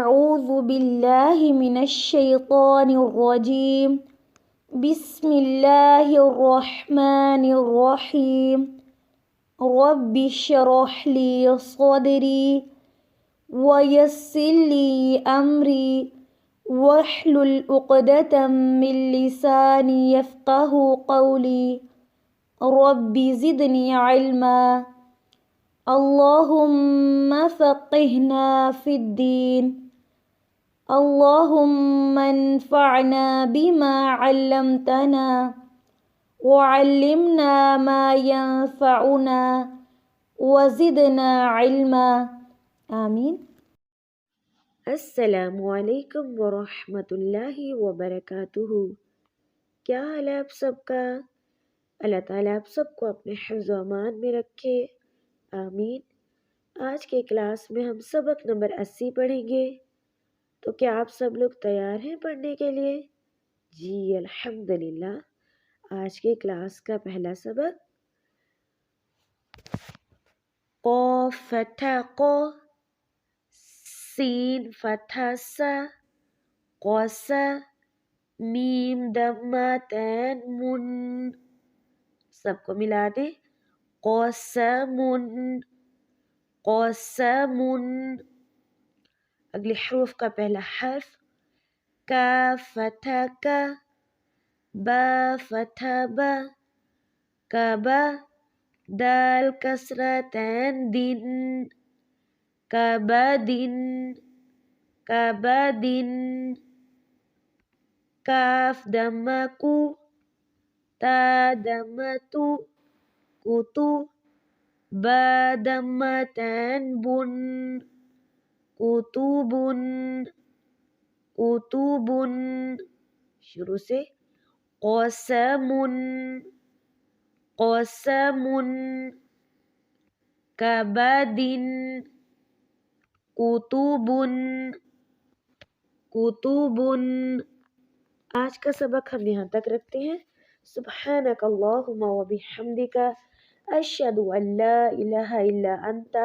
أعوذ بالله من الشيطان الرجيم. بسم الله الرحمن الرحيم. رب اشرح لي صدري ويسر لي أمري واحلل عقدة من لساني يفقه قولي. رب زدني علما. اللهم فقهنا في الدين. اللهم انفعنا بما علمتنا وعلمنا ما ينفعنا وزدنا علما. آمین۔ السلام علیکم ورحمۃ اللہ وبرکاتہ۔ کیا حال ہے آپ سب کا؟ اللہ تعالیٰ آپ سب کو اپنے حفظ و امان میں رکھے، آمین۔ آج کے کلاس میں ہم سبق نمبر 80 پڑھیں گے، تو کیا آپ سب لوگ تیار ہیں پڑھنے کے لیے؟ جی الحمدللہ۔ آج کے کلاس کا پہلا سبق قاف فتح قو، سین فتح سا، قوسا، میم دمہ تین من۔ سب کو ملا دیں، قوسمن، قوسمن۔ اگلے حروف کا پہلا حرف کاف فتح کا، با فتح با، کعبہ، دال کسرتین دن، کعبدن، کعبدن۔ کاف دمہ کو، تا دمہ تو، کوتو، با دمہ تین بن، کوتوبن، کوتوبن۔ شروع سے قوسمن، قوسمن، کعبدن، کتبن، کتبن۔ آج کا سبق ہم یہاں تک رکھتے ہیں۔ سبحانک اللہم وبحمدک، اشہد ان لا الہ الا انت،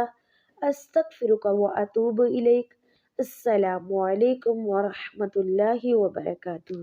استغفرک واتوب الیک۔ السلام علیکم ورحمۃ اللہ وبرکاتہ۔